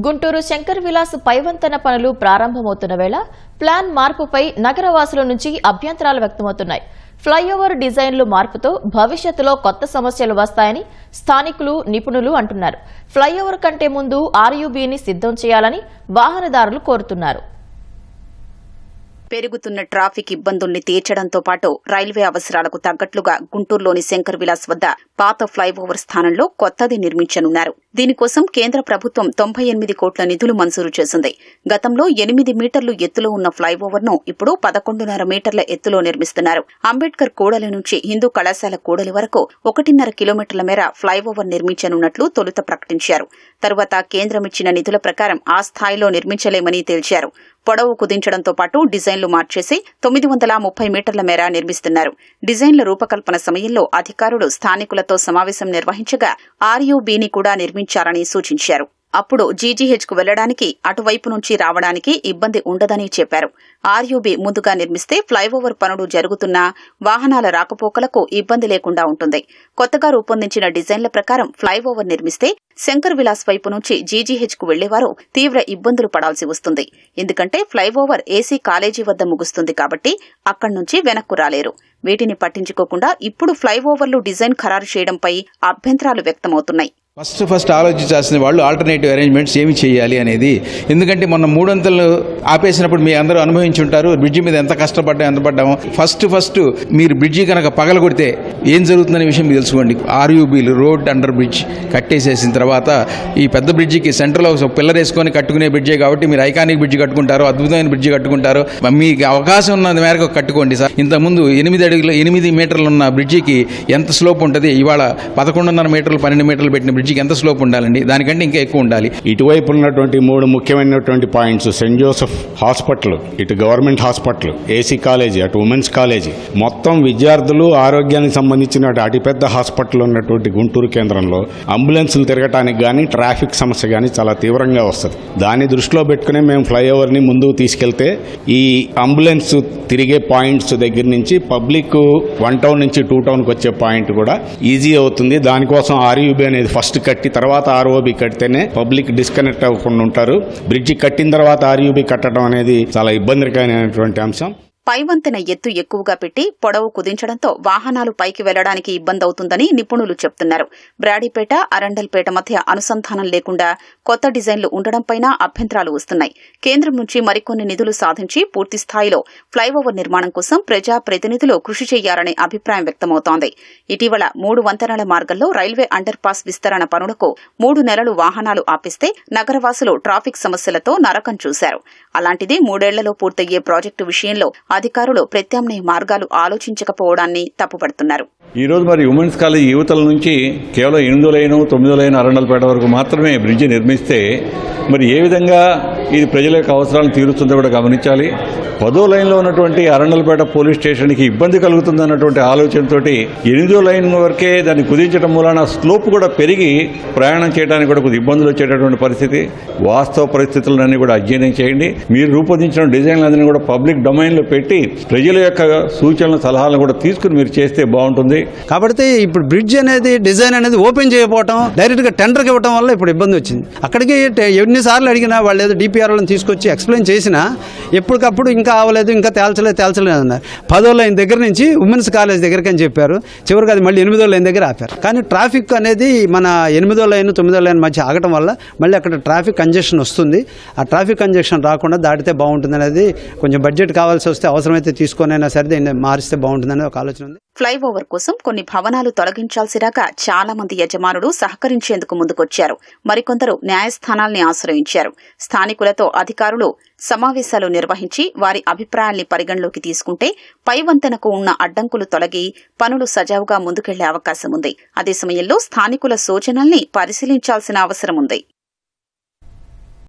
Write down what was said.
గుంటూరు శంకర్ విలాస్ పైవంతెన పనులు ప్రారంభమవుతున్న వేళ ప్లాన్ మార్పుపై నగరవాసుల నుంచి అభ్యంతరాలు వ్యక్తమవుతున్నాయి. ఫ్లైఓవర్ డిజైన్లు మార్పుతో భవిష్యత్తులో కొత్త సమస్యలు వస్తాయని స్థానికులు, నిపుణులు అంటున్నారు. ఫ్లైఓవర్ కంటే ముందు ఆర్యూబీని సిద్ధం చేయాలని వాహనదారులు కోరుతున్నారు. పెరుగుతున్న ట్రాఫిక్ ఇబ్బందుల్ని తీర్చడంతో పాటు రైల్వే అవసరాలకు తగ్గట్లుగా గుంటూరులోని శంకర్ విలాస్ వద్ద పాత ఫ్లైఓవర్ స్థానంలో కొత్తది నిర్మించనున్నారు. దీనికోసం కేంద్ర ప్రభుత్వం 98 కోట్ల నిధులు మంజూరు చేసింది. గతంలో 8 మీటర్లు ఎత్తులో ఉన్న ఫ్లైఓవర్ ను ఇప్పుడు 11.5 మీటర్ల ఎత్తులో నిర్మిస్తున్నారు. అంబేద్కర్ కూడలి నుంచి హిందూ కళాశాల కూడలి వరకు 1.5 కిలోమీటర్ల మేర ఫ్లైఓవర్ నిర్మించనున్నట్లు తొలుత ప్రకటించారు. తరువాత కేంద్రమిచ్చిన నిధుల ప్రకారం ఆ స్థాయిలో నిర్మించలేమని తేల్చారు. పొడవు కుదించడంతో పాటు డిజైన్లు మార్చేసి 930 మీటర్ల మేర నిర్మిస్తున్నారు. డిజైన్ల రూపకల్పన సమయంలో అధికారులు స్థానికులతో సమావేశం నిర్వహించగా ఆర్యూబీని కూడా నిర్మించాలని సూచించారు. అప్పుడు జీజీహెచ్కు వెళ్లడానికి అటువైపు నుంచి రావడానికి ఇబ్బంది ఉండదని చెప్పారు. ఆర్యూబీ ముందుగా నిర్మిస్తే ఫ్లైఓవర్ పనులు జరుగుతున్నా వాహనాల రాకపోకలకు ఇబ్బంది లేకుండా ఉంటుంది. కొత్తగా రూపొందించిన డిజైన్ల ప్రకారం ఫ్లైఓవర్ నిర్మిస్తే శంకర్ విలాస్ వైపు నుంచి జీజీహెచ్కు వెళ్లేవారు తీవ్ర ఇబ్బందులు పడాల్సి వస్తుంది. ఎందుకంటే ఫ్లైఓవర్ ఏసీ కాలేజీ వద్ద ముగుస్తుంది కాబట్టి అక్కడి నుంచి వెనక్కు రాలేరు. వీటిని పట్టించుకోకుండా ఇప్పుడు ఫ్లైఓవర్లు డిజైన్ ఖరారు చేయడంపై అభ్యంతరాలు వ్యక్తమవుతున్నాయి. ఫస్ట్ ఆలోచించాల్సిన వాళ్ళు ఆల్టర్నేటివ్ అరేంజ్మెంట్స్ ఏమి చేయాలి అనేది. ఎందుకంటే మొన్న 3 అంతలు ఆపేసినప్పుడు మీ అందరూ అనుభవించి ఉంటారు. బ్రిడ్జి మీద ఎంత పడ్డామో. ఫస్ట్ మీరు బ్రిడ్జి కనుక పగలగొడితే ఏం జరుగుతుందనే విషయం మీకు తెలుసుకోండి. ఆర్యూబీలు రోడ్ అండర్ బ్రిడ్జ్ కట్టేసేసిన తర్వాత ఈ పెద్ద బ్రిడ్జికి సెంటర్లో పిల్లర్ వేసుకొని కట్టుకునే బ్రిడ్జే కాబట్టి మీరు ఐకానిక్ బ్రిడ్జి కట్టుకుంటారు, అద్భుతమైన బ్రిడ్జి కట్టుకుంటారు. మీకు అవకాశం ఉన్న మేరకు కట్టుకోండి సార్. ఇంతకుముందు 8 మీటర్లు ఉన్న బ్రిడ్జికి ఎంత స్లోప్ ఉంటుంది? ఇవాళ 11.5 మీటర్లు 12 మీటర్లు పెట్టిన బ్రిడ్జికి ఎంత స్లోప్ ఉండాలండి? దానికంటే ఇంకా ఎక్కువ ఉండాలి. ఇటువైపు ఉన్నటువంటి 3 ముఖ్యమైనటువంటి పాయింట్స్ సెయింట్ జోసెఫ్ హాస్పిటల్, ఇటు గవర్నమెంట్ హాస్పిటల్, ఏసీ కాలేజీ, అటు ఉమెన్స్ కాలేజీ, మొత్తం విద్యార్థులు ఆరోగ్యానికి సంబంధించిన అతిపెద్ద హాస్పిటల్ ఉన్నటువంటి గుంటూరు కేంద్రంలో అంబులెన్సులు తిరగటానికి కానీ ట్రాఫిక్ సమస్య కానీ చాలా తీవ్రంగా వస్తుంది. దాన్ని దృష్టిలో పెట్టుకునే మేము ఫ్లైఓవర్ని ముందుకు తీసుకెళ్తే ఈ అంబులెన్స్ తిరిగే పాయింట్స్ దగ్గర నుంచి పబ్లిక్ 1 టౌన్ నుంచి 2 టౌన్కి వచ్చే పాయింట్ కూడా ఈజీ అవుతుంది. దానికోసం ఆర్యూబీ అనేది ఫస్ట్ కట్టి తర్వాత ఆర్ఓబీ కడితేనే పబ్లిక్ డిస్కనెక్ట్ అవ్వకుండా ఉంటారు. బ్రిడ్జి కట్టిన తర్వాత ఆర్యూబీ కట్టడం అనేది చాలా ఇబ్బందికరమైనటువంటి అంశం. పైవంతెన ఎత్తు ఎక్కువగా పెట్టి పొడవు కుదించడంతో వాహనాలు పైకి వెళ్లడానికి ఇబ్బందవుతుందని నిపుణులు చెబుతున్నారు. బ్రాడీపేట, అరండల్పేట మధ్య అనుసంధానం లేకుండా కొత్త డిజైన్లు ఉండడంపైన అభ్యంతరాలు వస్తున్నాయి. కేంద్రం నుంచి మరికొన్ని నిధులు సాధించి పూర్తి స్థాయిలో ఫ్లైఓవర్ నిర్మాణం కోసం ప్రజా ప్రతినిధులు కృషి చేయాలనే అభిప్రాయం వ్యక్తమవుతోంది. ఇటీవల 3 వంతెనల మార్గంలో రైల్వే అండర్ పాస్ విస్తరణ పనులకు 3 నెలలు వాహనాలు ఆపిస్తే నగరవాసులు ట్రాఫిక్ సమస్యలతో నరకం చూశారు. అలాంటిది 3 ఏళ్లలో పూర్తయ్యే ప్రాజెక్టు విషయంలో అధికారులు ప్రత్యామ్నాయ మార్గాలు ఆలోచించకపోవడాన్ని తప్పుపడుతున్నారు. ఈ రోజు మరి ఉమెన్స్ కాలేజ్ యువతల నుంచి కేవలం 8వ లైన్ 9వ లైన్ అరండల్పేట వరకు మాత్రమే బ్రిడ్జి నిర్మిస్తే మరి ఏ విధంగా ఇది ప్రజల యొక్క అవసరాలను తీరుస్తుందో కూడా గమనించాలి. 10వ లైన్లో ఉన్నటువంటి అరండల్పేట పోలీస్ స్టేషన్కి ఇబ్బంది కలుగుతుందన్నటువంటి ఆలోచనతోటి 8వ లైన్ వరకే దాన్ని కుదించడం మూలన స్లోప్ కూడా పెరిగి ప్రయాణం చేయడానికి కూడా కొద్ది ఇబ్బందులు వచ్చేటటువంటి పరిస్థితి. వాస్తవ పరిస్థితులన్నీ కూడా అధ్యయనం చేయండి. మీరు రూపొందించిన డిజైన్లన్నీ కూడా పబ్లిక్ డొమైన్లో పెట్టి ప్రజల యొక్క సూచనల సలహాలను కూడా తీసుకుని మీరు చేస్తే బాగుంటుంది. కాబట్టి ఇప్పుడు బ్రిడ్జ్ అనేది డిజైన్ అనేది ఓపెన్ చేయకపోవడం, డైరెక్ట్ గా టెండర్కి ఇవ్వడం వల్ల ఇప్పుడు ఇబ్బంది వచ్చింది. అక్కడికి ఎన్నిసార్లు అడిగినా వాళ్ళు ఏదో డిపిఆర్లను తీసుకొచ్చి ఎక్స్ప్లెయిన్ చేసినా ఎప్పటికప్పుడు ఇంకా అవ్వలేదు, ఇంకా తేల్చలేదు అన్నారు. 10వ లైన్ దగ్గర నుంచి ఉమెన్స్ కాలేజ్ దగ్గరికి అని చెప్పారు. చివరికి అది మళ్ళీ 8వ లైన్ దగ్గర ఆపారు. కానీ ట్రాఫిక్ అనేది మన 8వ లైన్ 9వ లైన్ మధ్య ఆగటం వల్ల మళ్ళీ అక్కడ ట్రాఫిక్ కంజెషన్ వస్తుంది. ఆ ట్రాఫిక్ కంజెషన్ రాకుండా దాటితే బాగుంటుంది అనేది కొంచెం బడ్జెట్ కావాల్సి వస్తే అవసరమైతే తీసుకొనైనా సరే దీన్ని మారిస్తే బాగుంటుందనే ఒక ఆలోచన ఉంది. ఫ్లైఓవర్ కోసం కొన్ని భవనాలు తొలగించాల్సి రాక చాలా మంది యజమానులు సహకరించేందుకు ముందుకొచ్చారు. మరికొందరు న్యాయస్థానాల్ని ఆశ్రయించారు. స్థానికులతో అధికారులు సమావేశాలు నిర్వహించి వారి అభిప్రాయాల్ని పరిగణలోకి తీసుకుంటే పైవంతెనకు ఉన్న అడ్డంకులు తొలగి పనులు సజావుగా ముందుకెళ్లే అవకాశం ఉంది. అదే సమయంలో స్థానికుల సూచనల్ని పరిశీలించాల్సిన అవసరం ఉంది.